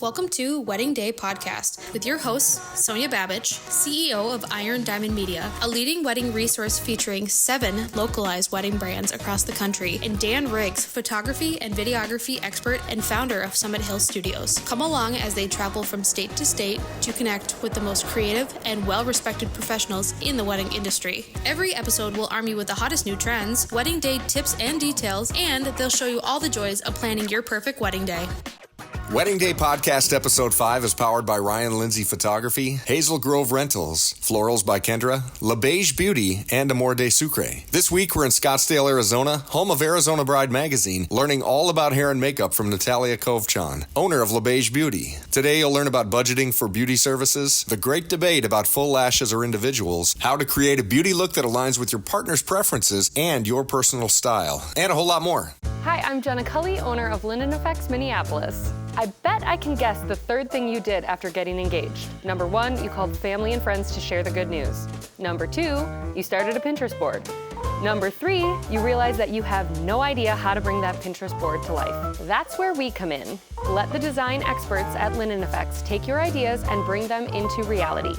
Welcome to Wedding Day Podcast with your hosts, Sonja Babich, CEO of Iron Diamond Media, a leading wedding resource featuring 7 localized wedding brands across the country, and Dan Riggs, photography and videography expert and founder of Summit Hill Studios. Come along as they travel from state to state to connect with the most creative and well-respected professionals in the wedding industry. Every episode will arm you with the hottest new trends, wedding day tips and details, and they'll show you all the joys of planning your perfect wedding day. Wedding Day Podcast Episode 5 is powered by Ryan Lindsay Photography, Hazel Grove Rentals, Florals by Kendra, Beige Beauty, and Amor de Sucre. This week we're in Scottsdale, Arizona, home of Arizona Bride Magazine, learning all about hair and makeup from Natalia Kovchan, owner of Beige Beauty. Today you'll learn about budgeting for beauty services, the great debate about full lashes or individuals, how to create a beauty look that aligns with your partner's preferences and your personal style, and a whole lot more. Hi, I'm Jenna Cully, owner of Linen Effects Minneapolis. I bet I can guess the third thing you did after getting engaged. Number 1, you called family and friends to share the good news. Number 2, you started a Pinterest board. Number 3, you realized that you have no idea how to bring that Pinterest board to life. That's where we come in. Let the design experts at Linen Effects take your ideas and bring them into reality.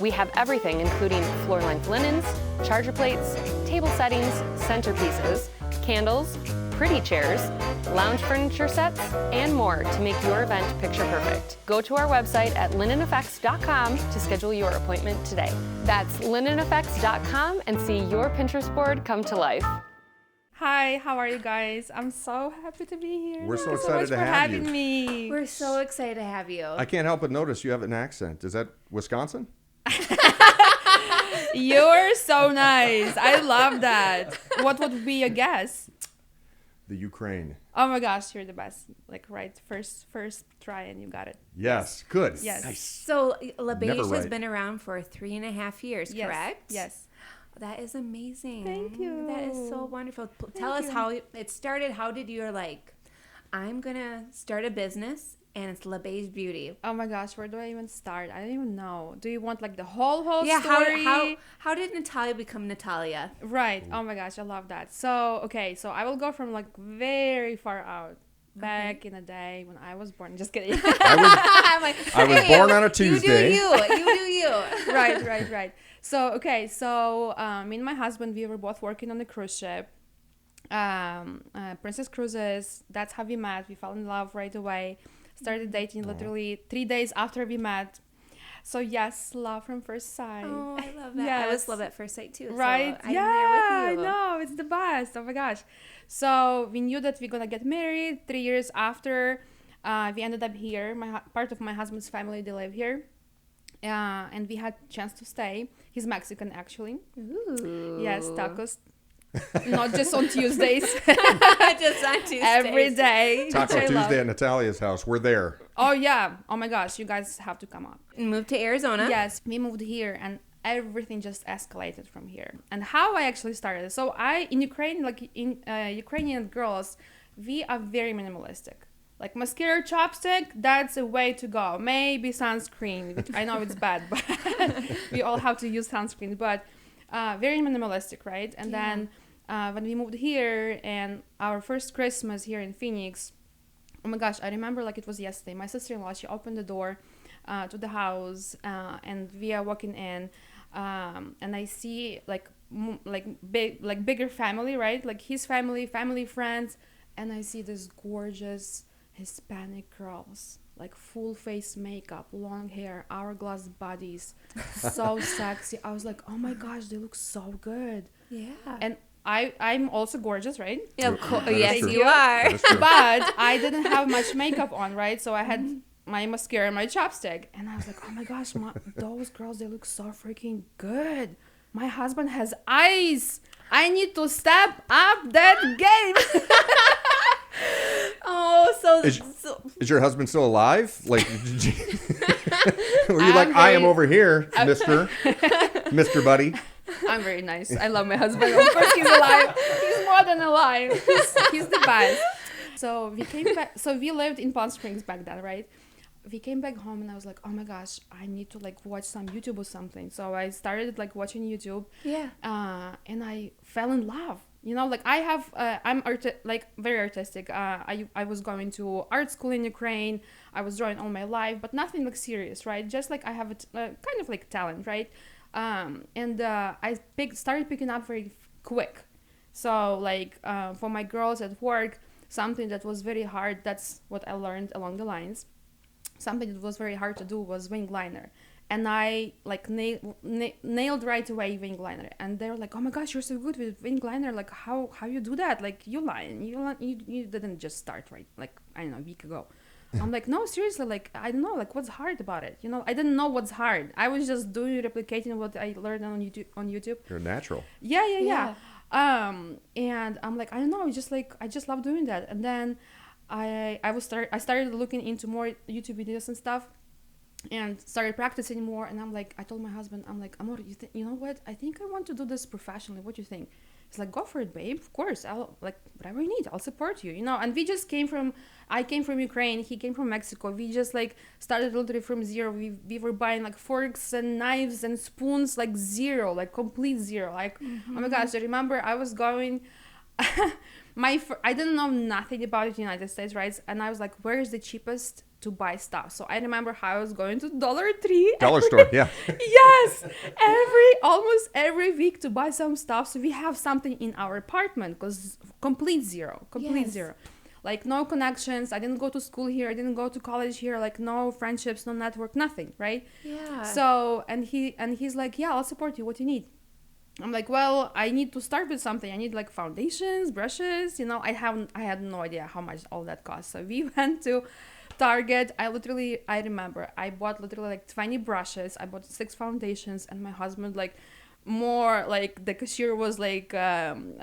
We have everything, including floor-length linens, charger plates, table settings, centerpieces, candles, pretty chairs, lounge furniture sets, and more to make your event picture perfect. Go to our website at lineneffects.com to schedule your appointment today. That's lineneffects.com and see your Pinterest board come to life. Hi, how are you guys? I'm so happy to be here. We're so Thank you excited much to for have having you. me. We're so excited to have you. I can't help but notice you have an accent. Is that Wisconsin? You're so nice. I love that. What would be a guess? The Ukraine. Oh my gosh, you're the best. Like right, first try and you got it. Yes, good. Yes. Nice. So Beige has right. been around for 3.5 years, Yes. correct? Yes. That is amazing. Thank you. That is so wonderful. Tell us how it started. How did you I'm going to start a business and it's Beige Beauty. Oh my gosh, where do I even start? I don't even know. Do you want like the whole Yeah, story? how did Natalia become Natalia? Right. Oh my gosh, I love that. So I will go from like very far out. Back in the day when I was born. Just kidding. I was born on a Tuesday. You do you. Right. So me and my husband, we were both working on the cruise ship. Princess Cruises. That's how we met. We fell in love right away. Started dating literally 3 days after we met. So yes, love from first sight. Oh, I love that. Yes. I always love at first sight too. Right? So I'm there with you. No, it's the best. Oh my gosh. So we knew that we're gonna get married 3 years after. We ended up here. Part of my husband's family, they live here. And we had chance to stay. He's Mexican actually. Ooh. Yes, tacos. Not just on Tuesdays. Just on Tuesdays. Every day. Taco which I love. Tuesday at Natalia's house. We're there. Oh yeah. Oh my gosh. You guys have to come up. Moved to Arizona. Yes. We moved here and everything just escalated from here. And how I actually started. So in Ukraine, Ukrainian girls, we are very minimalistic. Like mascara, chapstick, that's a way to go. Maybe sunscreen, which I know it's bad, but we all have to use sunscreen. But very minimalistic, right? And then when we moved here and our first Christmas here in Phoenix, oh my gosh, I remember like it was yesterday. My sister-in-law, she opened the door to the house and we are walking in and I see bigger family, right? Like his family friends, and I see this gorgeous Hispanic girls, like full face makeup, long hair, hourglass bodies, so sexy. I was like, oh my gosh, they look so good. Yeah. And I'm also gorgeous, right? Yeah, of course. That is Yes, true. you are. That is true. But I didn't have much makeup on, right? So I had my mascara and my chapstick. And I was like, oh my gosh, those girls, they look so freaking good. My husband has eyes. I need to step up that game. Oh, so Is your husband still alive? Like, were you like, I am over here, Mr. Buddy? I'm very nice. I love my husband. Of course, he's alive. He's more than alive. He's the best. So we came back. So we lived in Palm Springs back then, right? We came back home and I was like, oh my gosh, I need to like watch some YouTube or something. So I started like watching YouTube. Yeah. And I fell in love. You know, like I have, I'm very artistic. I was going to art school in Ukraine. I was drawing all my life, but nothing like serious, right? Just like I have a kind of like talent, right? I started picking up very quick. So like for my girls at work, something that was very hard, that's what I learned along the lines. Something that was very hard to do was wing liner. And I like nailed right away wing liner. And they're like, oh my gosh, you're so good with wing liner. Like how you do that? Like you didn't just start right, like, I don't know, a week ago. I'm like, no, seriously, like, I don't know, like, what's hard about it? You know, I didn't know what's hard. I was just replicating what I learned on YouTube. You're natural. Yeah. And I'm like, I don't know, I just love doing that. And then I started looking into more YouTube videos and stuff, and started practicing more. And I'm like, I told my husband, I'm like, Amor, you know what? I think I want to do this professionally. What do you think? He's like, go for it, babe. Of course, I'll, like, whatever you need, I'll support you, you know. And I came from Ukraine, he came from Mexico. We just like started literally from zero. We were buying like forks and knives and spoons, like zero, like complete zero. Like, oh my gosh, I remember I was going, I didn't know nothing about the United States, right? And I was like, where is the cheapest to buy stuff? So I remember how I was going to Dollar Store, yeah. Yes, almost every week to buy some stuff, so we have something in our apartment, because complete zero. Like no connections. I didn't go to school here, I didn't go to college here, like no friendships, no network, nothing, right? Yeah. So he's like, yeah, I'll support you, what you need. I'm like, well, I need to start with something. I need like foundations, brushes, you know. I had no idea how much all that costs. So we went to Target. I remember I bought literally like 20 brushes. I bought 6 foundations, and my husband, like, more like the cashier was like peeping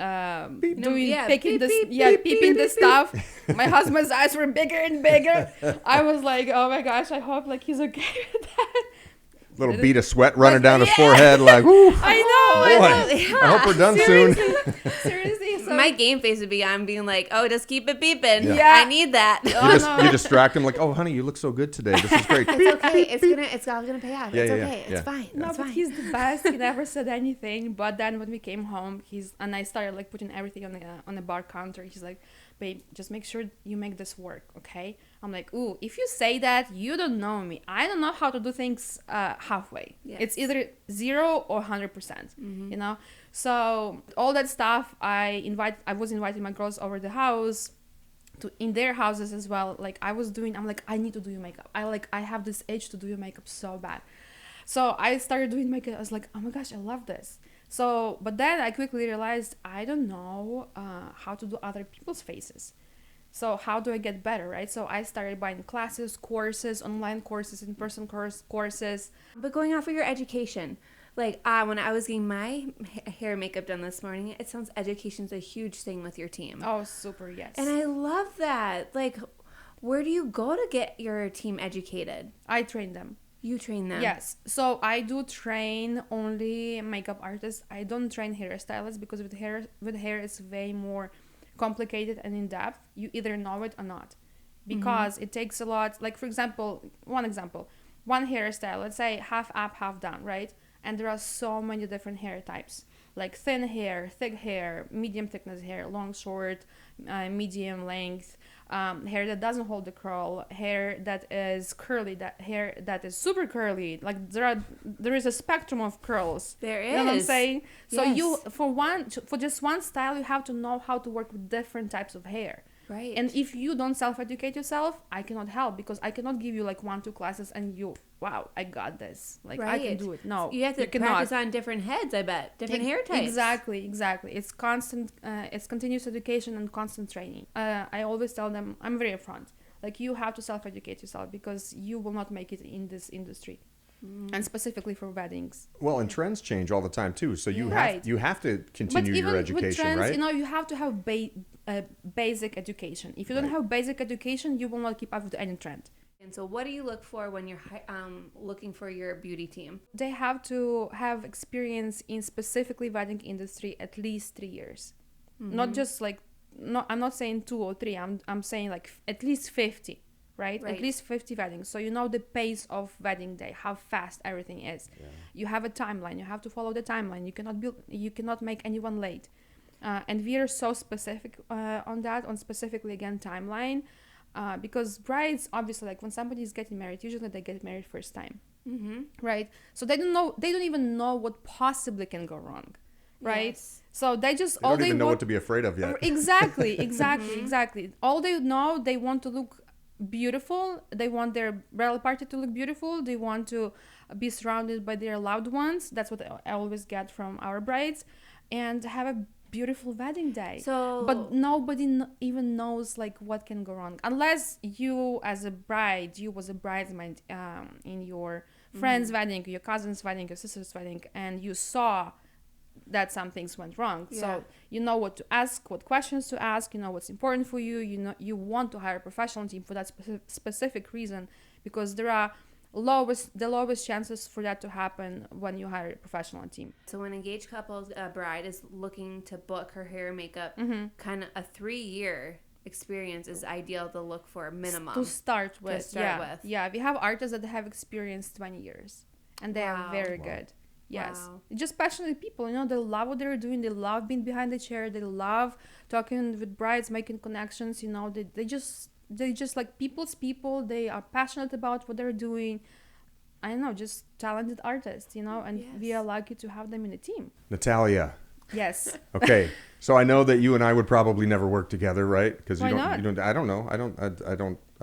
the stuff. My husband's eyes were bigger and bigger. I was like, oh my gosh, I hope like he's okay with that. Little bead of sweat running down his forehead, like, whoo. I know. I hope we're done soon. Seriously. So my game face would be on being like, oh, just keep it beeping. Yeah. I need that. You distract him like, oh, honey, you look so good today. This is great. It's okay. It's all gonna pay off. It's okay. Yeah. It's fine. No, it's but fine. he's the best. He never said anything. But then when we came home, I started like putting everything on the bar counter. He's like, babe, just make sure you make this work, okay? I'm like, ooh, if you say that, you don't know me. I don't know how to do things halfway. Yes. It's either 0 or 100%, you know? So all that stuff, I was inviting my girls over the house, in their houses as well. Like I'm like, I need to do your makeup. I have this itch to do your makeup so bad. So I started doing makeup. I was like, oh my gosh, I love this. So, but then I quickly realized I don't know how to do other people's faces. So how do I get better, right? So I started buying classes, courses, online courses, in-person courses. But going off of your education, like when I was getting my hair and makeup done this morning, it sounds education's a huge thing with your team. Oh, super, yes. And I love that. Like, where do you go to get your team educated? I train them. You train them? Yes. So I do train only makeup artists. I don't train hairstylists, because with hair it's way more complicated and in depth. You either know it or not, because it takes a lot. Like, for example, one hairstyle, let's say half up, half down, right? And there are so many different hair types, like thin hair, thick hair, medium thickness hair, long, short, medium length, hair that doesn't hold the curl, hair that is curly, hair that is super curly. Like there is a spectrum of curls. There is. You know what I'm saying? So Yes. for just one style, you have to know how to work with different types of hair. Right. And if you don't self-educate yourself, I cannot help, because I cannot give you like 1-2 classes and wow, I got this. Like, right. I can do it. No, you have to practice on different heads, I bet. Different hair types. Exactly. It's constant, it's continuous education and constant training. I always tell them, I'm very upfront. Like, you have to self-educate yourself, because you will not make it in this industry. And specifically for weddings. Well, and trends change all the time too, so you have to continue but even your education, with trends, right? You know, you have to have basic education. If you don't have basic education, you will not keep up with any trend. And so, what do you look for when you're looking for your beauty team? They have to have experience in specifically wedding industry at least 3 years, not just like. No, I'm not saying 2 or 3. I'm saying like at least 50. Right? At least 50 weddings. So you know the pace of wedding day, how fast everything is. Yeah. You have a timeline. You have to follow the timeline. You cannot make anyone late. And we are so specific on that, on specifically, again, timeline. because brides, obviously, like when somebody is getting married, usually they get married first time, Mm-hmm. right? So they don't even know what possibly can go wrong, right? Yes. So they just They don't even know what to be afraid of yet. Exactly. All they know, they want to look beautiful. They want their bridal party to look beautiful. They want to be surrounded by their loved ones. That's what I always get from our brides, and have a beautiful wedding day. So, But nobody even knows like what can go wrong, unless you, as a bride, you was a bridesmaid in your friend's wedding, your cousin's wedding, your sister's wedding, and you saw that some things went wrong. Yeah. So you know what to ask, what questions to ask, you know what's important for you. You know you want to hire a professional team for that specific reason, because there are the lowest chances for that to happen when you hire a professional team. So when engaged couples, a bride is looking to book her hair and makeup, kind of a 3-year experience is ideal to look for minimum. To start with. with. Yeah, we have artists that have experienced 20 years, and they are very good. Yes. Wow. Just passionate people, you know, they love what they're doing. They love being behind the chair. They love talking with brides, making connections, you know. They just like people's people. They are passionate about what they're doing. I don't know, just talented artists, you know, and Yes. we are lucky to have them in the team. Natalia. Yes. Okay. So I know that you and I would probably never work together, right? Because Why not? I don't know. I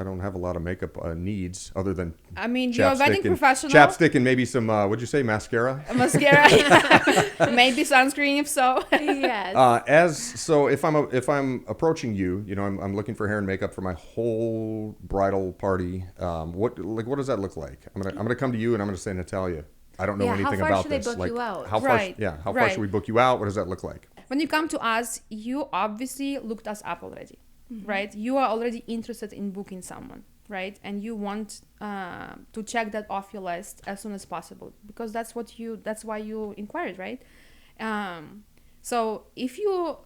don't have a lot of makeup needs other than I mean, you're a chapstick wedding and- professional. Chapstick and maybe some what'd you say, mascara? Mascara, yeah. Maybe sunscreen if so. Yes. If I'm approaching you, you know, I'm looking for hair and makeup for my whole bridal party. What does that look like? I'm gonna come to you and I'm gonna say, Natalia, I don't know Yeah, anything how far about should they this. book Like, you out? how far? Right, How far right. should we book you out? What does that look like? When you come to us, you obviously looked us up already, right? You are already interested in booking someone, right? And you want to check that off your list as soon as possible, because that's why you inquired, right? So if you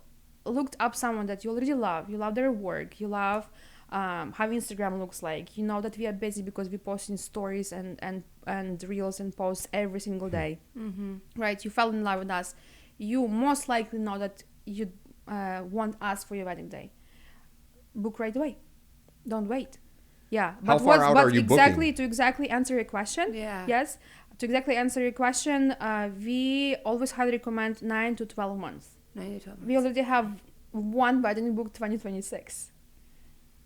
looked up someone that you already love, you love their work, you love how Instagram looks like, you know that we are busy because we post in stories and reels and posts every single day, right? You fell in love with us. You most likely know that you want us for your wedding day. Book right away. Don't wait. Yeah. How far out are you booking? To exactly answer your question. Yeah. Yes. To exactly answer your question, we always highly recommend 9 to 12 months. 9 to 12 months. We already have one wedding booked 2026.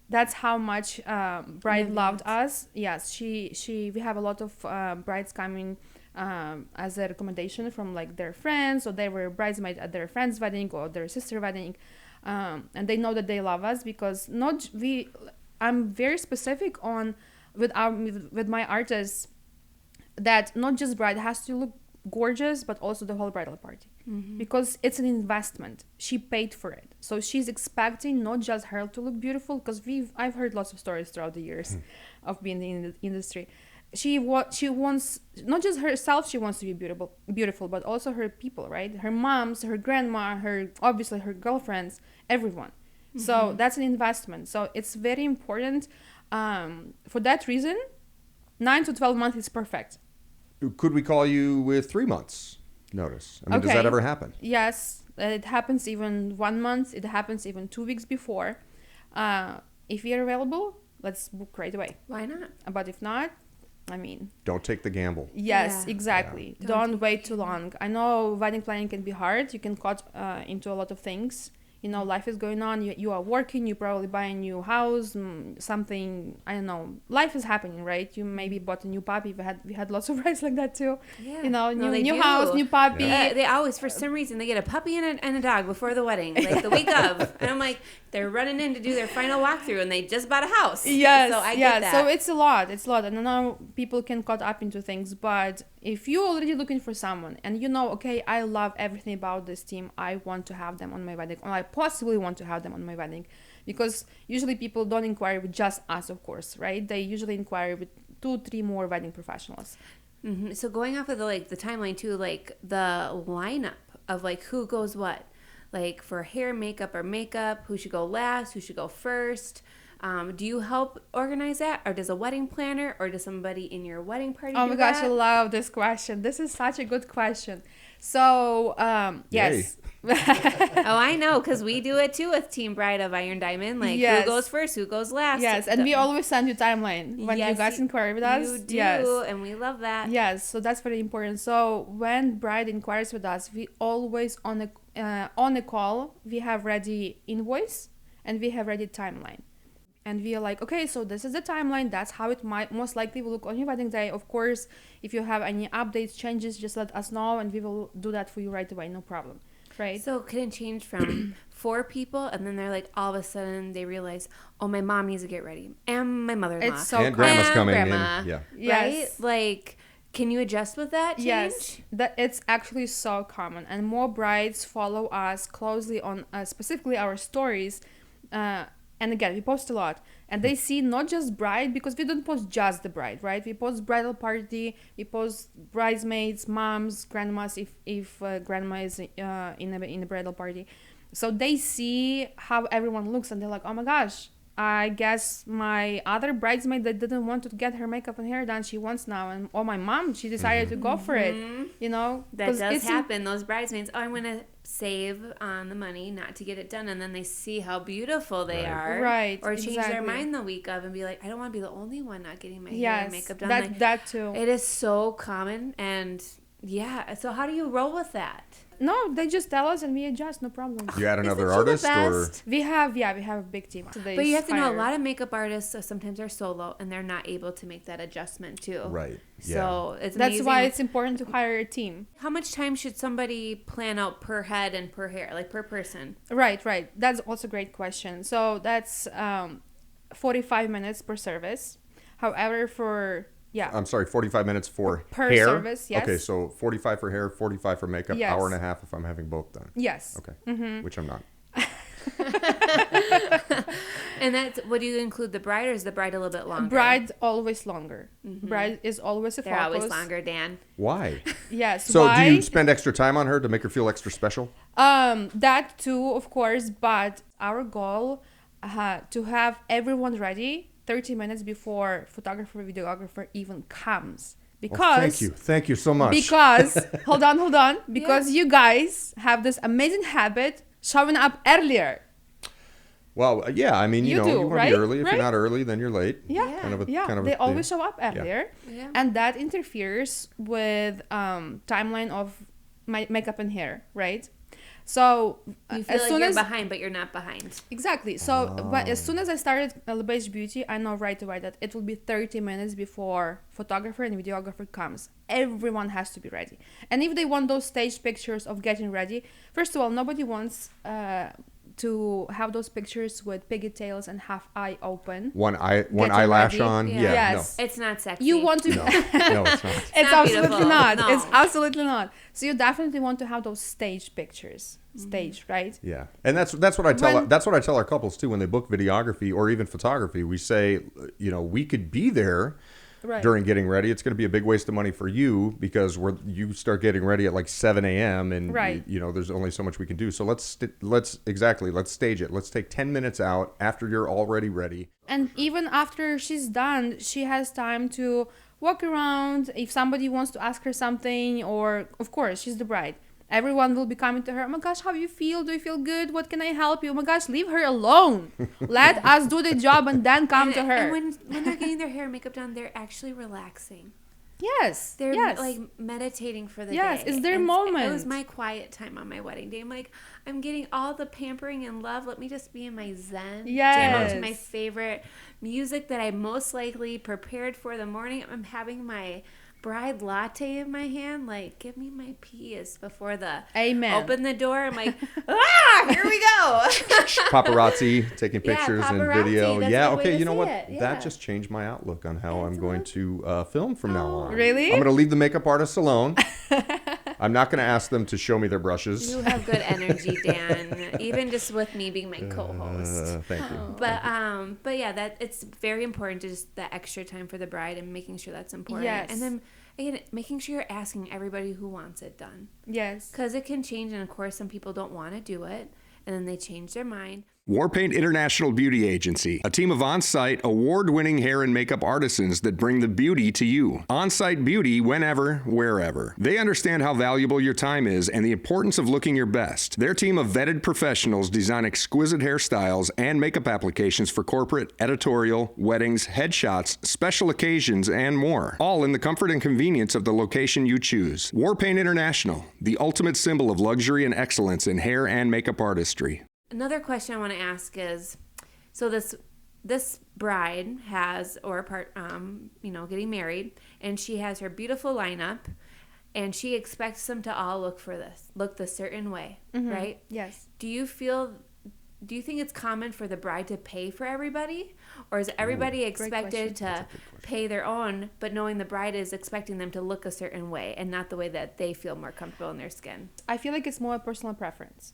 That's how much bride loved us. Yes, we have a lot of brides coming as a recommendation from like their friends, or they were bridesmaid at their friend's wedding or their sister wedding, and they know that they love us because I'm very specific on with my artists that not just bride has to look gorgeous, but also the whole bridal party, because it's an investment. She paid for it, so she's expecting not just her to look beautiful, because I've heard lots of stories throughout the years of being in the industry. She wants not just herself, she wants to be beautiful, but also her people, right? Her moms, her grandma, obviously her girlfriends, everyone. So that's an investment. So it's very important. For that reason, 9 to 12 months is perfect. Could we call you with 3 months notice? I mean, does that ever happen? Yes, it happens even 1 month. It happens even 2 weeks before. If you're available, let's book right away. Why not? But if not, I mean, Don't take the gamble. yes, Yeah. exactly. Yeah. Don't wait too long. I know wedding planning can be hard. You can cut into a lot of things. You know, life is going on. You are working. You probably buy a new house, something. I don't know. Life is happening, right? You maybe bought a new puppy. We had lots of rides like that too. Yeah. You know, No, they new do. house, new puppy. They always, for some reason, they get a puppy and a dog before the wedding, like the week of. And I'm like, they're running in to do their final walkthrough, and they just bought a house. Yes, So I yeah. get that. So it's a lot. And I know people can cut up into things, but if you're already looking for someone and you know, okay, I love everything about this team, I want to have them on my wedding, or I possibly want to have them on my wedding, because usually people don't inquire with just us, of course, right? They usually inquire with 2-3 more wedding professionals. So going off of the timeline too, like the lineup of like who goes what, like for hair, makeup, who should go last, who should go first. Do you help organize that, or does a wedding planner, or does somebody in your wedding party Oh do my gosh, that? I love this question. This is such a good question. So yes. Oh, I know, because we do it too with Team Bride of Iron Diamond. Like, Yes. who goes first, who goes last. Yes, and we always send you timeline when you guys inquire with us. You do, Yes. and we love that. Yes, so that's very important. So when bride inquires with us, we always on a call we have ready invoice and we have ready timeline, and we are like, okay, so this is the timeline. That's how it might most likely will look on your wedding day. Of course, if you have any updates, changes, just let us know, and we will do that for you right away. No problem. Right. So can it change from 4 people, and then they're like, all of a sudden they realize, oh, my mom needs to get ready, and my mother-in-law, It's so And grandma's and coming grandma. in. Yeah. Right? Yes. Like, can you adjust with that change? Yes, that it's actually so common, and more brides follow us closely on specifically our stories. And again, we post a lot, and they see not just bride, because we don't post just the bride, right? We post bridal party, we post bridesmaids, moms, grandmas, if grandma is in a bridal party. So they see how everyone looks, and they're like, oh my gosh, I guess my other bridesmaid that didn't want to get her makeup and hair done, she wants now, and my mom, she decided to go for it. You know, That 'Cause does it's happen. Those bridesmaids, oh, I'm going to save on the money not to get it done. And then they see how beautiful they are. Right, Or change their exactly. mind the week of and be like, I don't want to be the only one not getting my hair Yes, and makeup done. that Like, that too. it is so common. And yeah, so how do you roll with that? No, they just tell us and we adjust, no problem. You add another Isn't she the artist or best? We have a big team. So they But you have to know a hire- lot of makeup artists, so sometimes they're solo and they're not able to make that adjustment too. right. Yeah. So it's That's amazing. why it's important to hire a team. How much time should somebody plan out per head and per hair, like per person? Right. That's also a great question. So that's 45 minutes per service. However, I'm sorry, 45 minutes for Per hair. service, yes. Okay, so 45 for hair, 45 for makeup, Yes. hour and a half if I'm having both done. yes. Okay. Which I'm not. And that's, what do you include, the bride, or is the bride a little bit longer? Bride always longer. Bride is always a They're focus. always longer, Dan. Why? Yes. So why? do you spend extra time on her to make her feel extra special? That too, of course, but our goal to have everyone ready 30 minutes before photographer, videographer even comes. Because Thank you so much. Because hold on, because you guys have this amazing habit showing up earlier. Well, yeah, I mean, you You know, do, you want to right? be early. If Right? you're not early, then you're late. Yeah, Kind of a they thing. always show up earlier, Yeah. and that interferes with timeline of my makeup and hair, right? So You feel as like soon you're as behind, but you're not behind. exactly, so but as soon as I started Beige Beauty, I know right away that it will be 30 minutes before photographer and videographer comes. Everyone has to be ready, and if they want those staged pictures of getting ready, first of all, nobody wants to have those pictures with pigtails and half eye open. One Getting eyelash ready. on. Yeah. Yeah. Yes. It's not sexy. You want to No. No, no, it's not. it's not absolutely beautiful. not. No. It's absolutely not. So you definitely want to have those staged pictures. Staged, right? Yeah, and that's what I tell When- that's what I tell our couples too when they book videography or even photography. We say, you know, we could be there Right. during getting ready. It's going to be a big waste of money for you because you start getting ready at like 7 a.m. and Right. you know there's only so much we can do. So let's stage it. Let's take 10 minutes out after you're already ready. And even after she's done, she has time to walk around. If somebody wants to ask her something, or of course, she's the bride. Everyone will be coming to her. Oh my gosh, how do you feel? Do you feel good? What can I help you? Oh my gosh, leave her alone. Let us do the job and then come to her. And when they're getting their hair and makeup done, they're actually relaxing. Yes. They're yes. like meditating for the Yes, day. it's their And It moment. was my quiet time on my wedding day. I'm like, I'm getting all the pampering and love. Let me just be in my zen. Jam out to my Yes. favorite music that I most likely prepared for the morning. I'm having my bride latte in my hand. Like, give me my peace before the Amen. open the door. I'm like, here we go. Paparazzi taking Yeah, pictures and paparazzi, video. that's Yeah, the way okay. to You know see what? it, yeah. That just changed my outlook on how I'm going to film from now on. Really? I'm going to leave the makeup artists alone. I'm not going to ask them to show me their brushes. You have good energy, Dan. Even just with me being my co-host. Thank you. But yeah, that it's very important to just the extra time for the bride and making sure that's important. Yes. And then again, making sure you're asking everybody who wants it done, Yes. because it can change. And of course, some people don't want to do it, and then they change their mind. Warpaint International Beauty Agency, a team of on-site, award-winning hair and makeup artisans that bring the beauty to you. On-site beauty whenever, wherever. They understand how valuable your time is and the importance of looking your best. Their team of vetted professionals design exquisite hairstyles and makeup applications for corporate, editorial, weddings, headshots, special occasions, and more. All in the comfort and convenience of the location you choose. Warpaint International, the ultimate symbol of luxury and excellence in hair and makeup artistry. Another question I want to ask is, so this bride has, getting married, and she has her beautiful lineup, and she expects them to all look the certain way, right? Yes. Do you think it's common for the bride to pay for everybody, or is everybody expected to pay their own, but knowing the bride is expecting them to look a certain way and not the way that they feel more comfortable in their skin? I feel like it's more a personal preference.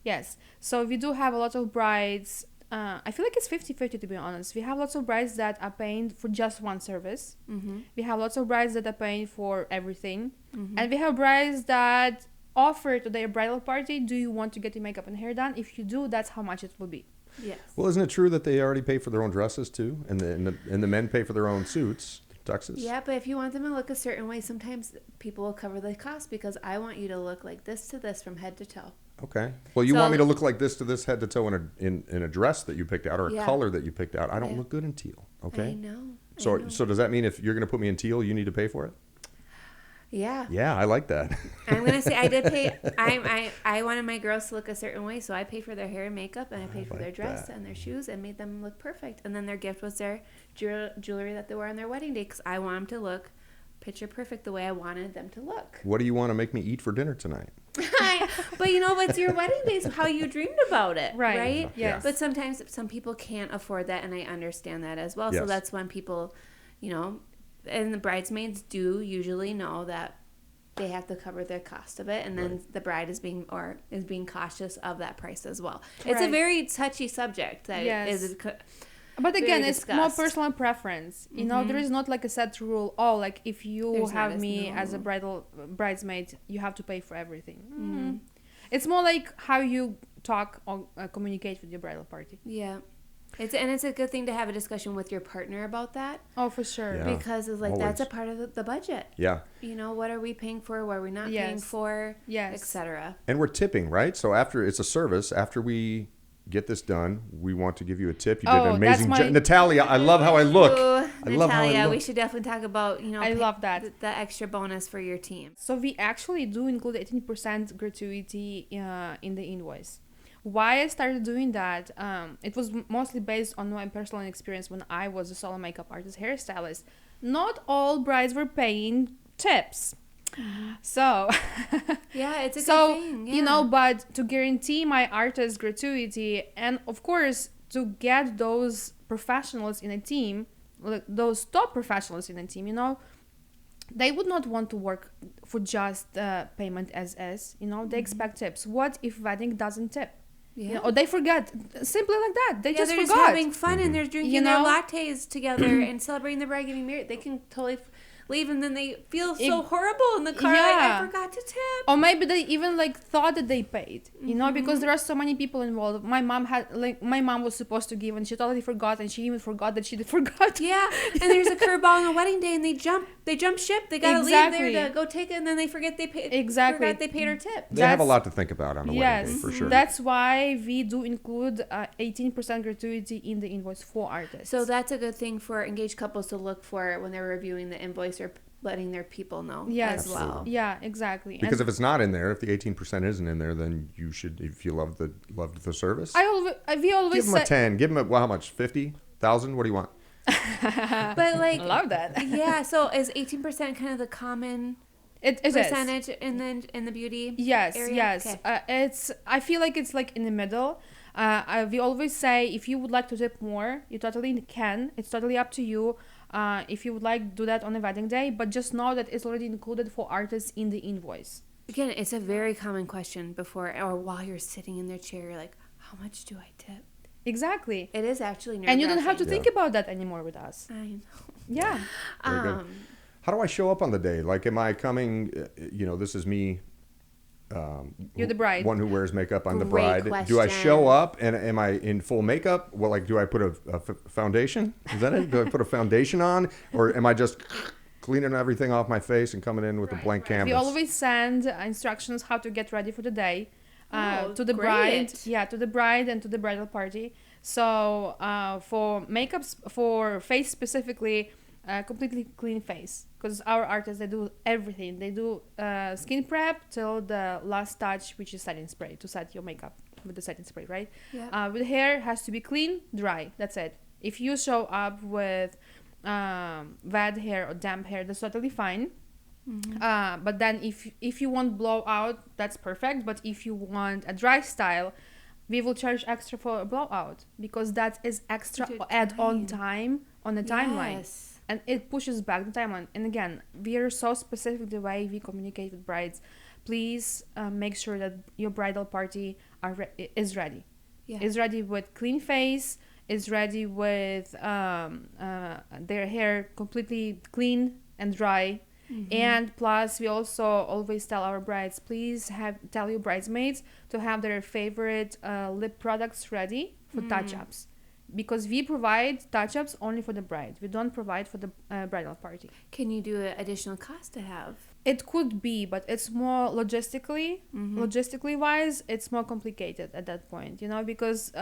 Yes. So we do have a lot of brides. I feel like it's 50-50, to be honest. We have lots of brides that are paying for just one service. We have lots of brides that are paying for everything. And we have brides that offer to their bridal party, do you want to get your makeup and hair done? If you do, that's how much it will be. Yes. Well, isn't it true that they already pay for their own dresses too, and the men pay for their own suits, tuxes? Yeah, but if you want them to look a certain way, sometimes people will cover the cost because I want you to look like this to this from head to toe. Okay. Well, you want me to look like this to this, head to toe in a dress that you picked out or a color that you picked out. I don't look good in teal. Okay. I know. So does that mean if you're going to put me in teal, you need to pay for it? Yeah. Yeah, I like that. I'm gonna say I did pay. I wanted my girls to look a certain way, so I paid for their hair and makeup, and I paid for their dress and their shoes, and made them look perfect. And then their gift was their jewelry that they wore on their wedding day, because I want them to look picture perfect the way I wanted them to look. What do you want to make me eat for dinner tonight? But it's your wedding day, so how you dreamed about it, right? Yes. But sometimes some people can't afford that, and I understand that as well. Yes. So that's when people, and the bridesmaids do usually know that they have to cover the cost of it, and then the bride is being cautious of that price as well. It's a very touchy subject that is. But again, it's discussed. more personal preference. There is not like a set rule. Oh, like if you have me as a bridesmaid, you have to pay for everything. It's more like how you talk or communicate with your bridal party. Yeah. It's a good thing to have a discussion with your partner about that. Oh, for sure. Yeah. Because it's like that's a part of the budget. Yeah. What are we paying for? What are we not paying for? Yes. Etc. And we're tipping, right? So after it's a service, after we get this done, we want to give you a tip. You did an amazing job. Natalia, I love how I look. Natalia, we should definitely talk about, I love that. The extra bonus for your team. So we actually do include 18% gratuity in the invoice. Why I started doing that, it was mostly based on my personal experience when I was a solo makeup artist hairstylist. Not all brides were paying tips. So yeah, it's a good thing. Yeah. But to guarantee my artist gratuity, and of course to get those professionals in a team, those top professionals in a team, they would not want to work for just payment as is. They expect tips. What if wedding doesn't tip? Yeah. Or they forget, simply like that. They're just having fun and they're drinking their lattes together and celebrating the bride getting married. They can totally leave, and then they feel so horrible in the car. Like, I forgot to tip. Or maybe they even thought that they paid, because there are so many people involved. My mom was supposed to give, and she totally forgot, and she even forgot that she forgot. Yeah, and there's a curveball on a wedding day, and they jump ship. They gotta leave there to go take it, and then they forget they paid. Exactly. Forgot they paid her tip. They have a lot to think about on a wedding day, for sure. That's why we do include 18% gratuity in the invoice for artists. So that's a good thing for engaged couples to look for when they're reviewing the invoice or letting their people know as well. Yeah, exactly. Because if it's not in there, if the 18% isn't in there, then you should, if you loved the service. We always give them a 10. Give them how much? 50,000? What do you want? But I love that. Yeah. So is 18% kind of the common percentage in the beauty? Yes. area? Yes. Okay. I feel like it's in the middle. We always say if you would like to tip more, you totally can. It's totally up to you. If you would like to do that on a wedding day, but just know that it's already included for artists in the invoice. Again, it's a very common question before or while you're sitting in their chair. You're like, how much do I tip? Exactly. It is actually nerve-wracking. And you don't have to think about that anymore with us. I know. Yeah. Very good. How do I show up on the day? Like, am I coming, this is me You're the bride. one who wears makeup. I'm the Great bride. Do I question. show up and am I in full makeup? Well, like, do I put a foundation? Is that it? Do I put a foundation on, or am I just cleaning everything off my face and coming in with a blank canvas? We always send instructions how to get ready for the day to the great. bride. Yeah, to the bride and to the bridal party. So for makeups, for face specifically, completely clean face, because our artists, they do everything. They do skin prep till the last touch, which is setting spray, to set your makeup with the setting spray, right? Yeah. With hair, has to be clean, dry. That's it. If you show up with wet hair or damp hair, that's totally fine. But then if you want blowout, that's perfect. But if you want a dry style, we will charge extra for a blowout, because that is extra To add-on time on the timeline. Yes. And it pushes back the timeline. And again, we are so specific the way we communicate with brides. Please make sure that your bridal party is ready. Yeah. Is ready with clean face, is ready with their hair completely clean and dry. And plus, we also always tell our brides, please tell your bridesmaids to have their favorite lip products ready for touch-ups. Because we provide touch-ups only for the bride. We don't provide for the bridal party. Can you do an additional cost to have? It could be, but it's more logistically wise, it's more complicated at that point, because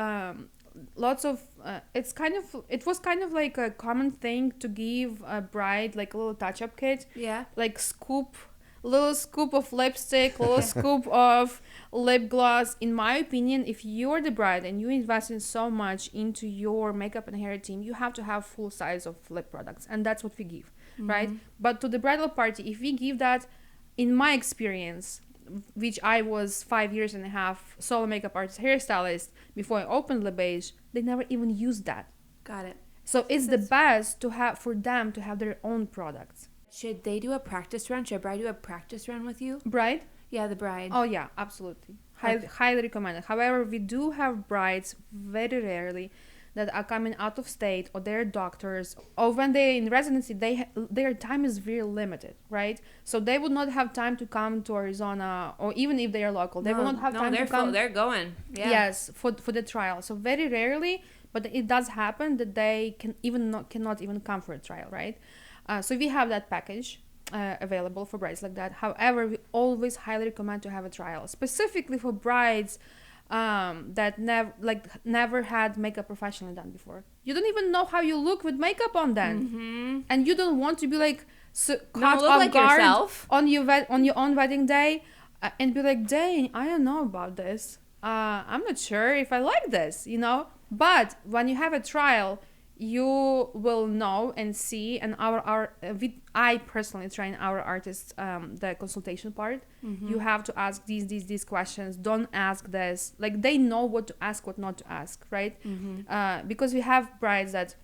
lots of it was kind of like a common thing to give a bride like a little touch-up kit, Yeah. like little scoop of lipstick, little scoop of lip gloss. In my opinion, if you're the bride and you invest in so much into your makeup and hair team, you have to have full size of lip products, and that's what we give, right? But to the bridal party, if we give that, in my experience, which I was 5.5 years solo makeup artist, hairstylist before I opened Le Beige, they never even used that. Got it. So it's the best to have for them to have their own products. Should they do a practice run? Should a bride do a practice run with you? Bride? Yeah, the bride. Oh yeah, absolutely. Highly recommended. However, we do have brides very rarely that are coming out of state, or their doctors, or when they're in residency, their time is very limited, right? So they would not have time to come to Arizona, or even if they are local, they will not have time to come. They're going. Yeah. Yes, for the trial. So very rarely, but it does happen that they cannot even come for a trial, right? So we have that package available for brides like that. However, we always highly recommend to have a trial, specifically for brides that never had makeup professionally done before. You don't even know how you look with makeup on then, and you don't want to be like caught look off like guard yourself. on your own wedding day, and be like, dang, I don't know about this. I'm not sure if I like this, But when you have a trial, you will know and see. And I personally train our artists the consultation part. You have to ask these questions. Don't ask this. Like, they know what to ask, what not to ask, right? Because we have brides that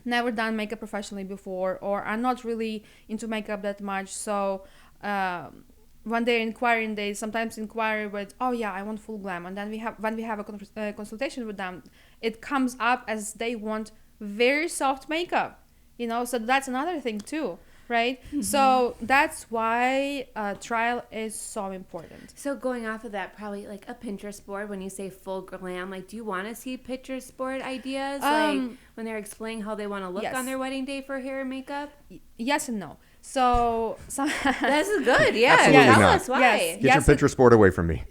never done makeup professionally before, or are not really into makeup that much. So when they're inquiring, they sometimes inquire with, oh yeah, I want full glam. And then when we have a consultation with them, it comes up as they want very soft makeup, so that's another thing too, right? So that's why trial is so important. So going off of that, probably like a Pinterest board, when you say full glam, like, do you want to see Pinterest board ideas, like when they're explaining how they want to look yes. on their wedding day for hair and makeup? Yes and no. So That's good. Yeah. Absolutely Tell not. us why. Yes. Get your Pinterest board away from me.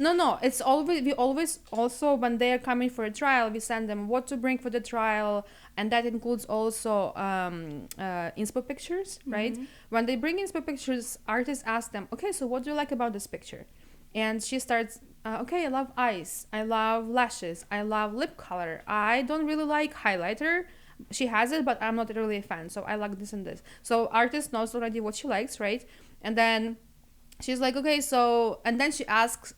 No, it's we always also, when they are coming for a trial, we send them what to bring for the trial, and that includes also inspo pictures, right? When they bring inspo pictures, artists ask them, okay, so what do you like about this picture? And she starts, okay, I love eyes, I love lashes, I love lip color, I don't really like highlighter. She has it, but I'm not really a fan, so I like this and this. So artist knows already what she likes, right? And then she's like, okay, so, and then she asks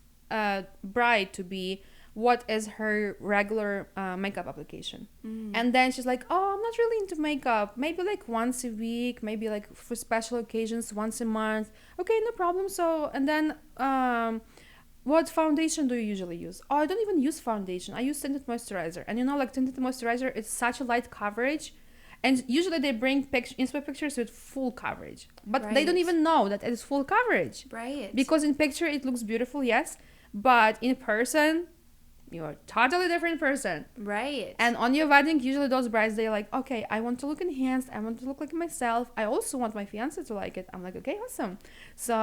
bride to be, what is her regular makeup application? And then she's like, oh, I'm not really into makeup, maybe like once a week, maybe like for special occasions once a month. Okay, no problem. So, and then what foundation do you usually use? Oh, I don't even use foundation, I use tinted moisturizer. And like tinted moisturizer, it's such a light coverage, And usually they bring inspo pictures with full coverage, but they don't Right. even know that it's full coverage. Right. Because in picture it looks beautiful, yes, but in person you're a totally different person. Right. And on your wedding, usually those brides, they're like, okay, I want to look enhanced, I want to look like myself, I also want my fiance to like it. I'm like, okay, awesome. So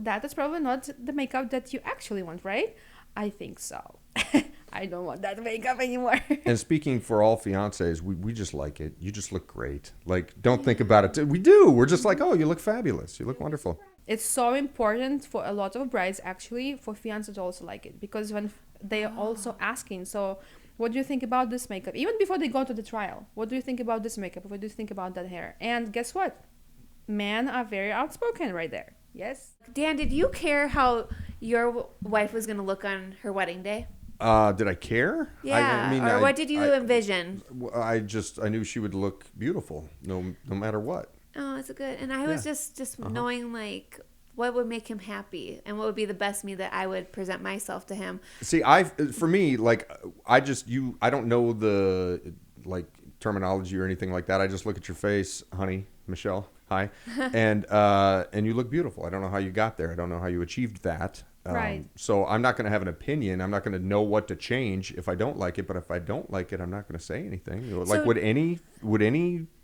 that is probably not the makeup that you actually want, right? I think so. I don't want that makeup anymore. And speaking for all fiancés, we just like it. You just look great. Like, don't think about it. We do. We're just like, oh, you look fabulous. You look wonderful. It's so important for a lot of brides, actually, for fiancés to also like it, because when they are also asking, so what do you think about this makeup? Even before they go to the trial, what do you think about this makeup? What do you think about that hair? And guess what? Men are very outspoken right there. Yes. Dan, did you care how your wife was going to look on her wedding day? Did I care? Yeah. Or what did you envision? I knew she would look beautiful, no matter what. Oh, it's a good. And I was just knowing like what would make him happy and what would be the best me that I would present myself to him. See, for me, like, I don't know the like terminology or anything like that. I just look at your face, honey, Michelle, hi, and you look beautiful. I don't know how you got there. I don't know how you achieved that. Right. So I'm not going to have an opinion. I'm not going to know what to change if I don't like it. But if I don't like it, I'm not going to say anything. Like, would any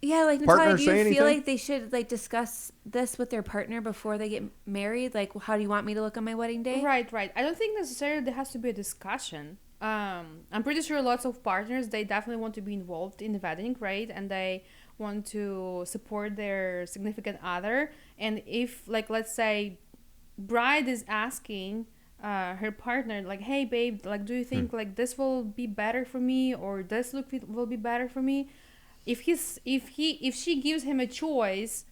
Yeah, like partner Natalia, do you say feel anything? like they should like discuss this with their partner before they get married? Like, how do you want me to look on my wedding day? Right. I don't think necessarily there has to be a discussion. I'm pretty sure lots of partners, they definitely want to be involved in the wedding, right? And they want to support their significant other. And if, like, let's say bride is asking her partner, like, hey babe, like, do you think like this will be better for me, or this look will be better for me? If she gives him a choice,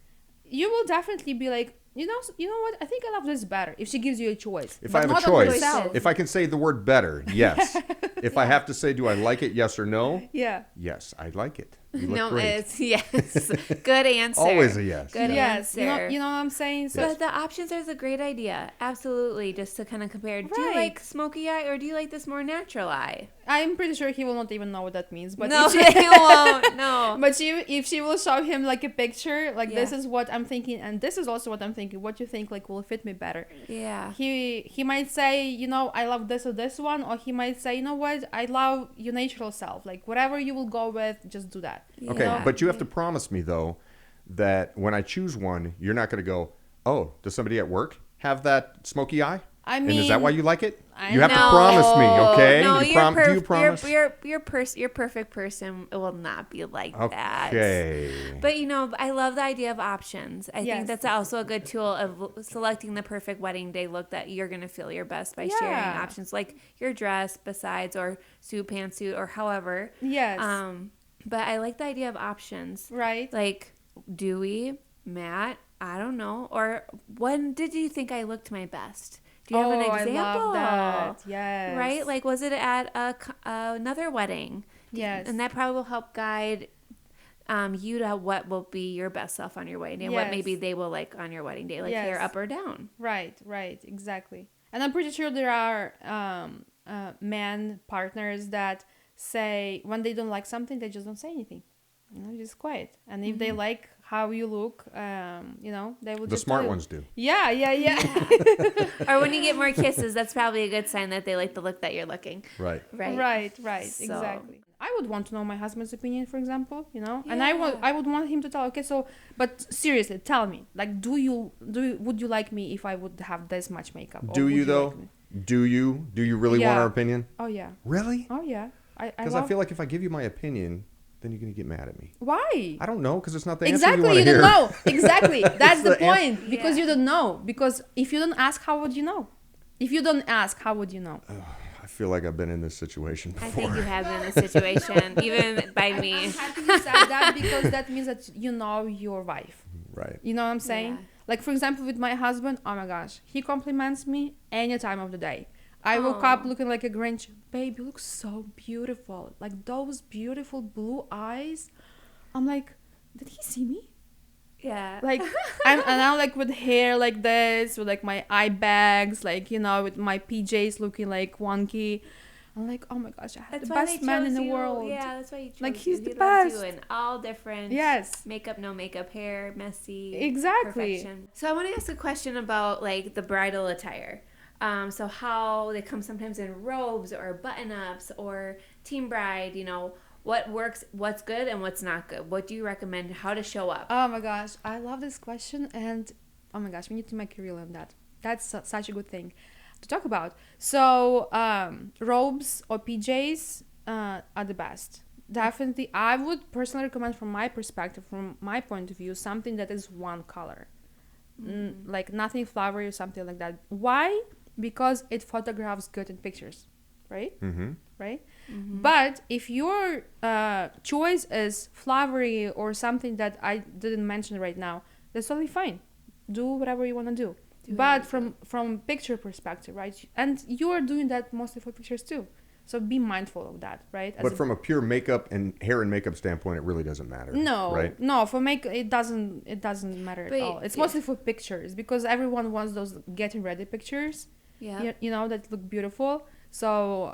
you will definitely be like, you know what, I think I love this better. If she gives you a choice, If but I have a not on choice, herself. if I can say the word better, yes. If I have to say, do I like it, yes or no? Yeah. Yes, I like it. You look No, great. it's yes. Good answer. Always a yes. Good Yes, answer. you know what I'm saying. So But the options is a great idea. Absolutely. Just to kind of compare. Do you Right. like smoky eye or do you like this more natural eye? I'm pretty sure he will not even know what that means. But No, if they won't. No. But if she will show him like a picture, like, this Yeah. is what I'm thinking, and this is also what I'm thinking. What you think like will fit me better? Yeah. He might say, I love this or this one, or he might say, you know what, I love your natural self. Like, whatever you will go with, just do that. Okay, Yeah. but you have to promise me, though, that when I choose one, you're not going to go, oh, does somebody at work have that smoky eye? I And is that mean, why you like it? I You have to No. promise me, okay? No, you do you promise? your perfect person will not be like that. Okay. But I love the idea of options. I Yes. think that's also a good tool of selecting the perfect wedding day look that you're gonna feel your best by sharing Yeah. options like your dress, besides, or suit, pantsuit, or however. Yes. But I like the idea of options. Right. Like dewy, matte. I don't know. Or when did you think I looked my best? Do you have an example? I love that. Yes. Right? Like, was it at another wedding? Yes. And that probably will help guide you to what will be your best self on your wedding day, and what Yes. maybe they will like on your wedding day, like Yes. hair up or down. Right, exactly. And I'm pretty sure there are men partners that say when they don't like something, they just don't say anything. Just quiet. And if they like how you look, they will The just smart tell you. ones do. Yeah. Or when you get more kisses, that's probably a good sign that they like the look that you're looking. Right. Right. Right. So- Exactly. I would want to know my husband's opinion, for example, and Yeah. I would want him to tell. Okay, so, but seriously, tell me, like, would you like me if I would have this much makeup? Or Do would you, though? like me? Do you really want Yeah. our opinion? Oh yeah. Really? Oh yeah. Because I feel like if I give you my opinion, then you're going to get mad at me. Why? I don't know, because it's not the answer Exactly, you want to you hear. don't know. Exactly, that's the the an- point. Because you don't know. Because if you don't ask, how would you know? If you don't ask, how would you know? I feel like I've been in this situation before. I think you have been in this situation, even by me. I'm happy you said that, because that means that you know your wife. Right. You know what I'm saying? Yeah. Like, for example, with my husband, oh my gosh, he compliments me any time of the day. I woke up looking like a Grinch. Babe, you look so beautiful. Like, those beautiful blue eyes. I'm like, did he see me? Yeah. Like, and I'm like with hair like this, with like my eye bags, like, with my PJs looking like wonky. I'm like, oh my gosh, I have That's the why best they man in chose the you. world. Yeah, that's why you chose Like, he's you. the He loves you best. in all different Yes. makeup, no makeup, hair, messy. Exactly. Perfection. So I want to ask a question about like the bridal attire. So how they come sometimes in robes or button-ups or team bride, you know, what works, what's good and what's not good. What do you recommend, how to show up? Oh my gosh, I love this question, and oh my gosh, we need to make a reel on that. That's such a good thing to talk about. So robes or PJs are the best. Definitely, I would personally recommend, from my perspective, from my point of view, something that is one color, like nothing flowery or something like that. Why? Because it photographs good in pictures, right? Right. But if your choice is flowery or something that I didn't mention right now, that's totally fine. Do whatever you want to do. But from picture perspective, right? And you are doing that mostly for pictures too. So be mindful of that, right? But from a pure makeup and hair and makeup standpoint, it really doesn't matter. No, right? no, for makeup it doesn't matter at all. It's mostly for pictures, because everyone wants those getting ready pictures. Yeah. You know, that look beautiful. So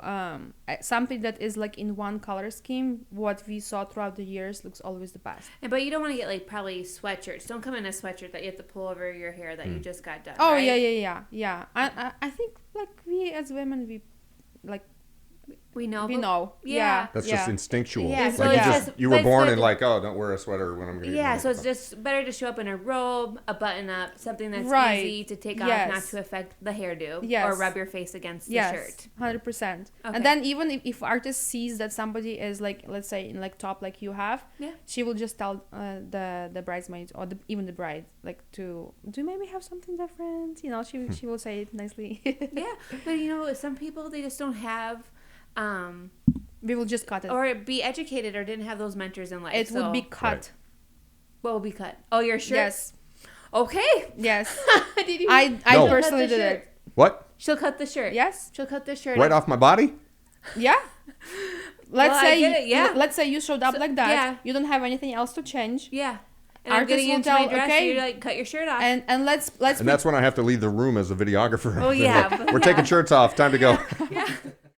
something that is like in one color scheme, what we saw throughout the years, looks always the best. But you don't want to get like probably sweatshirts. Don't come in a sweatshirt that you have to pull over your hair that you just got done. Oh, right? yeah. I think like we as women, we like we know. Yeah. That's just instinctual. Yeah, so like it's you were born and like, oh, don't wear a sweater when I'm going to get Yeah, so it's makeup. just better to show up in a robe, a button-up, something that's Right. easy to take Yes. off, not to affect the hairdo, Yes. or rub your face against the Yes, shirt. 100%. Okay. And then even if artist sees that somebody is like, let's say in like top like you have, Yeah. she will just tell the bridesmaids or even the bride like to do maybe have something different. You know, she will say it nicely. Yeah, but you know, some people, they just don't have, We will just cut it. or be educated, or didn't have those mentors in life. It would so- be cut. What will be cut? Oh, your shirt? Yes. Okay. Yes. Did you? I No. personally Cut the did shirt. it. What? She'll cut the shirt. Yes. She'll cut the shirt. Right off my body? Yeah. Let's Well, I say get it, yeah. let's say you showed up So- like that. yeah. You don't have anything else to change. Yeah. And I'm Artist getting will into tell, my dress, okay. you're like, cut your shirt off. And let's And that's when I have to leave the room as a videographer. Oh, yeah. We're taking shirts off. Time to go.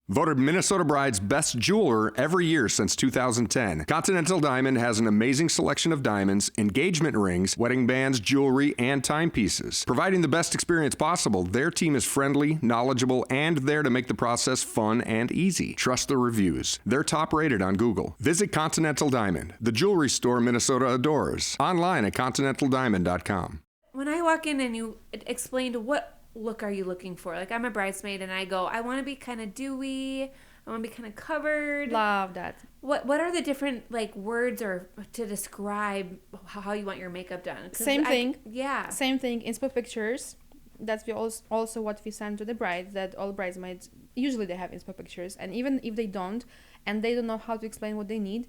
Voted Minnesota Bride's best jeweler every year since 2010, Continental Diamond has an amazing selection of diamonds, engagement rings, wedding bands, jewelry, and timepieces. Providing the best experience possible, their team is friendly, knowledgeable, and there to make the process fun and easy. Trust the reviews. They're top rated on Google. Visit Continental Diamond, the jewelry store Minnesota adores. Online at continentaldiamond.com. When I walk in and you explained what look are you looking for, like I'm a bridesmaid and I go, I want to be kind of dewy, I want to be kind of covered. love that. What are the different like words or to describe how you want your makeup done? 'Cause Same thing. Yeah. Same thing. Inspo pictures. That's also what we send to the brides. That all bridesmaids usually they have inspo pictures, and even if they don't, and they don't know how to explain what they need,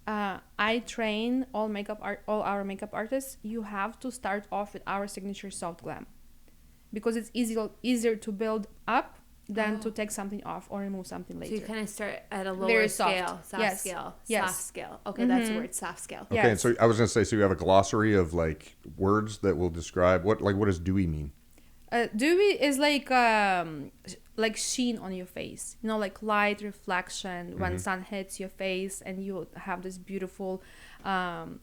I train all our makeup artists. You have to start off with our signature soft glam, because it's easier to build up than to take something off or remove something later. So you kind of start at a lower Very soft. scale, soft Yes. scale, Yes. soft scale. Okay, that's the word, soft scale. Okay, Yes. and so I was going to say, so you have a glossary of like words that will describe what does dewy mean? Dewy is like sheen on your face, you know, like light reflection when sun hits your face and you have this beautiful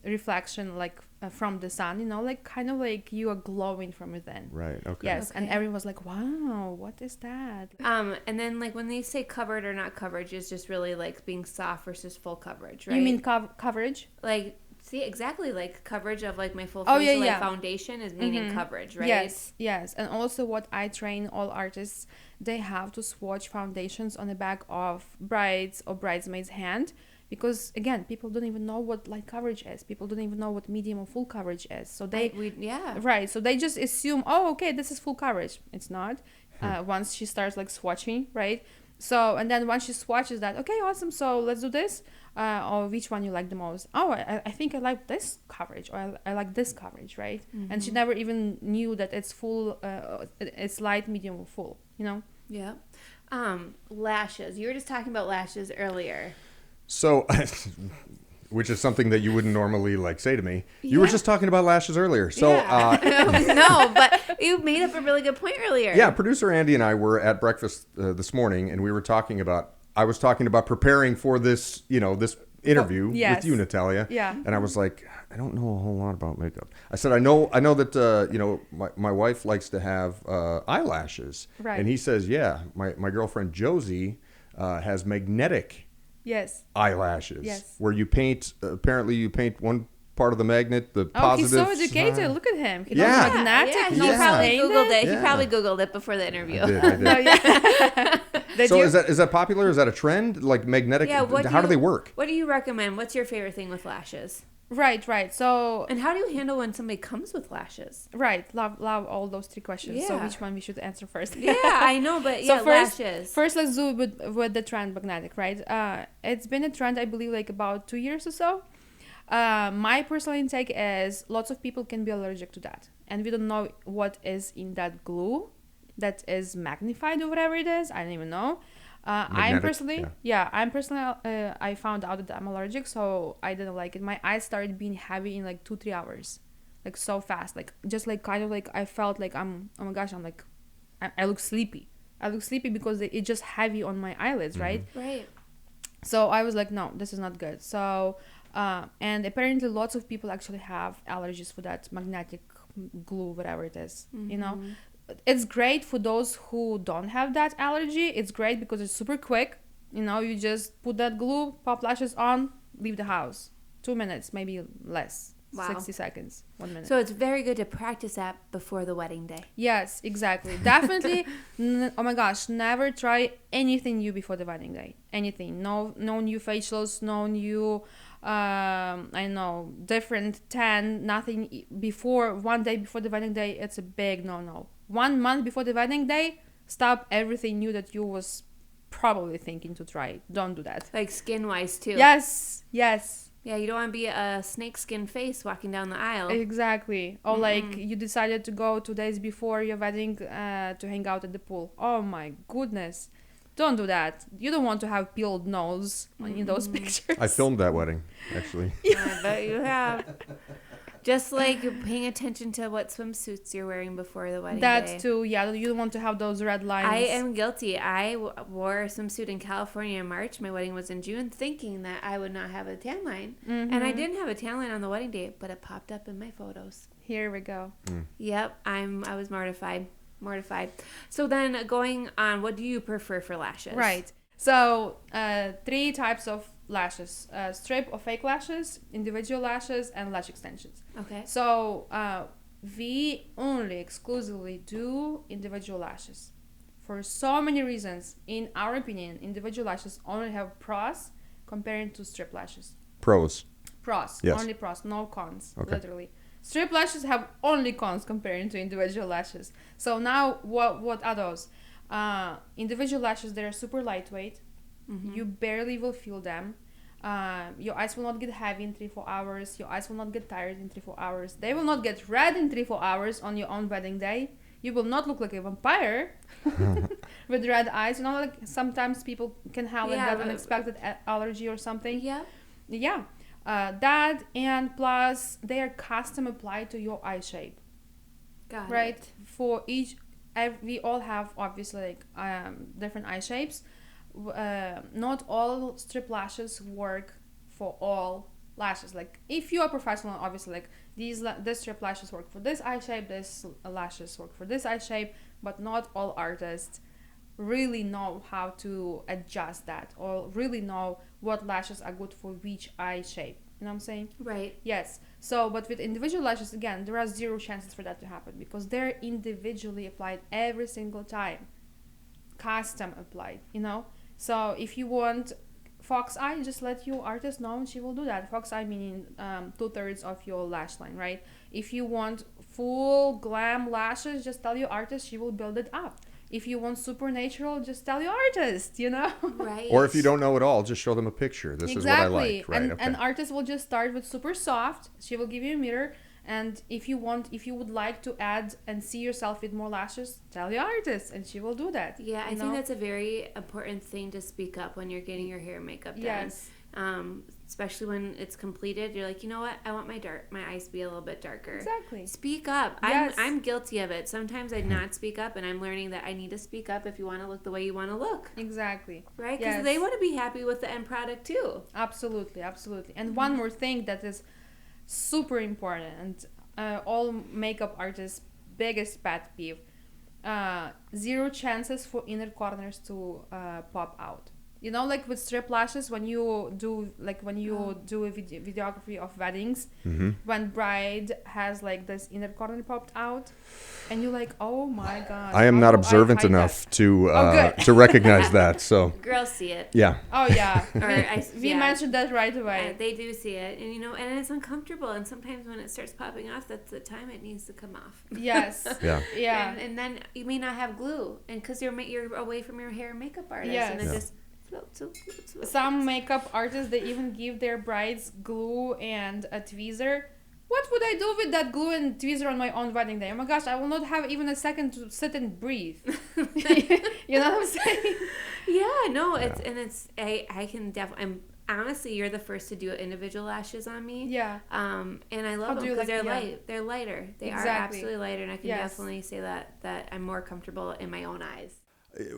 reflection like from the sun, you know, like kind of like you are glowing from within. Right. Okay. Yes, and Okay. everyone was like, wow, what is that? And then like when they say covered or not coverage is just really like being soft versus full coverage, right? You mean coverage? like see exactly like coverage of like my full face, Oh, yeah, so, like yeah. foundation is meaning coverage, right? Yes. And also what I train all artists, they have to swatch foundations on the back of bride's or bridesmaid's hand, because again, people don't even know what light coverage is. People don't even know what medium or full coverage is. So they right. So they just assume, oh, okay, this is full coverage. It's not. Once she starts like swatching, right? So, and then once she swatches that, okay, awesome. So let's do this. Or which one you like the most? Oh, I think I like this coverage, or I like this coverage, right? And she never even knew that it's full, it's light, medium, or full, you know? Yeah. Lashes. You were just talking about lashes earlier. So, which is something that you wouldn't normally like say to me. You were just talking about lashes earlier. So, No, but you made up a really good point earlier. yeah, producer Andy and I were at breakfast this morning, and we were talking about I was talking about preparing for this, this interview yes. with you, Natalia. Yeah. And I was like, I don't know a whole lot about makeup. I said, I know that, my wife likes to have eyelashes. Right. And he says, yeah, my girlfriend Josie has magnetic Yes. eyelashes. Yes. Where you paint, apparently you paint one part of the magnet, the positive. Oh, he's so educated. Look at him. He knows Yeah, magnetic. yeah, He he knows probably paint Googled it. He Yeah. probably Googled it before the interview. I did. No, yeah. Did So you? is that popular? Is that a trend? Like magnetic? Yeah, How do they work? What do you recommend? What's your favorite thing with lashes? Right. So And how do you handle when somebody comes with lashes? right, love all those 3 questions. So Yeah. which one we should answer first? Yeah, I know, but yeah, lashes. First, let's do with the trend magnetic, right? It's been a trend, I believe, like about 2 years or so. My personal intake is lots of people can be allergic to that, and we don't know what is in that glue that is magnified or whatever it is. I don't even know. I'm personally, I found out that I'm allergic, so I didn't like it. My eyes started being heavy in like 2-3 hours, like so fast, like just like kind of like I felt like oh my gosh, I'm like, I look sleepy. I look sleepy because it's just heavy on my eyelids, right? Right. So I was like, no, this is not good. So, and apparently lots of people actually have allergies for that magnetic glue, whatever it is, you know. It's great for those who don't have that allergy. It's great because it's super quick. You know, you just put that glue, pop lashes on, leave the house. 2 minutes, maybe less. Wow. 60 seconds, 1 minute. So it's very good to practice that before the wedding day. Yes, exactly. Definitely. Oh my gosh, never try anything new before the wedding day. Anything. No new facials, no new, I know, different tan, nothing before, 1 day before the wedding day. It's a big no. 1 month before the wedding day, stop everything new that you was probably thinking to try. Don't do that. Like skin-wise, too. Yes. Yeah, you don't want to be a snakeskin face walking down the aisle. Exactly. Or like you decided to go 2 days before your wedding to hang out at the pool. Oh my goodness. Don't do that. You don't want to have peeled nose in those pictures. I filmed that wedding, actually. I bet you have. Just like you're paying attention to what swimsuits you're wearing before the wedding day. That too, yeah. You don't want to have those red lines. I am guilty. I wore a swimsuit in California in March. My wedding was in June, thinking that I would not have a tan line. And I didn't have a tan line on the wedding day, but it popped up in my photos. Here we go. Yep, I was mortified. So then going on, what do you prefer for lashes? Right. So 3 types of lashes: strip or fake lashes, individual lashes, and lash extensions. Okay. So we only exclusively do individual lashes for so many reasons. In our opinion, individual lashes only have pros comparing to strip lashes. Pros. Pros. Yes. Only pros, no cons. Okay. Literally. Strip lashes have only cons comparing to individual lashes. So now what are those? Individual lashes, they're super lightweight. You barely will feel them. Your eyes will not get heavy in 3-4 hours. Your eyes will not get tired in 3-4 hours. They will not get red in 3-4 hours on your own wedding day. You will not look like a vampire with red eyes. You know, like sometimes people can have like that unexpected allergy or something. Yeah. That, and plus they are custom applied to your eye shape. Got Right? it. For each, we all have obviously like different eye shapes. Not all strip lashes work for all lashes. Like if you are professional, obviously like these strip lashes work for this eye shape, this lashes work for this eye shape, but not all artists really know how to adjust that or really know what lashes are good for which eye shape. You know what I'm saying? Right. Yes. So, but with individual lashes, again, there are 0 chances for that to happen because they're individually applied every single time. Custom applied, you know? So if you want fox eye, just let your artist know and she will do that. Fox eye meaning 2/3 of your lash line, right? If you want full glam lashes, just tell your artist, she will build it up. If you want super natural, just tell your artist, you know? Right. Or if you don't know at all, just show them a picture. This is what I like. Right. And Okay. an artist will just start with super soft. She will give you a mirror. And if you would like to add and see yourself with more lashes, tell your artist and she will do that. Yeah, I you think know? that's a very important thing to speak up when you're getting your hair and makeup done. Yes. especially when it's completed, you're like, you know what? I want my eyes to be a little bit darker. Exactly. Speak up. Yes. I'm guilty of it. Sometimes I not speak up, and I'm learning that I need to speak up if you want to look the way you want to look. Exactly. Right? Because they want to be happy with the end product too. Absolutely, absolutely. And one more thing that is super important, and all makeup artists' biggest pet peeve: zero chances for inner corners to pop out. You know, like with strip lashes, when you do a videography of weddings, when bride has like this inner corner popped out, and you're like, oh my god. I am not observant enough to recognize that. So Girls see it. yeah. Oh yeah. We Yeah. mentioned that right away. They do see it, and and it's uncomfortable. And sometimes when it starts popping off, that's the time it needs to come off. Yes. Yeah. Yeah. And then you may not have glue, and because you're away from your hair and makeup artist, Yes. and it Yeah. just. Some makeup artists, they even give their brides glue and a tweezer. What would I do with that glue and tweezer on my own wedding day? Oh my gosh, I will not have even a second to sit and breathe. You know what I'm saying? Yeah, no, I can definitely. Honestly, you're the first to do individual lashes on me. Yeah. And I love them because they're light. They're lighter. They are Exactly. absolutely lighter, and I can Yes. definitely say that I'm more comfortable in my own eyes.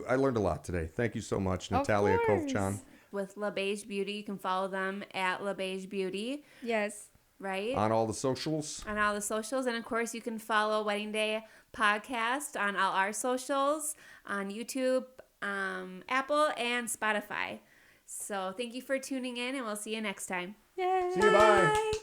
I learned a lot today. Thank you so much, Of Natalia course. Kovchan. With La Beige Beauty, you can follow them at La Beige Beauty, Yes. right? On all the socials. On all the socials. And of course, you can follow Wedding Day Podcast on all our socials, on YouTube, Apple, and Spotify. So thank you for tuning in, and we'll see you next time. Yay. See you, bye.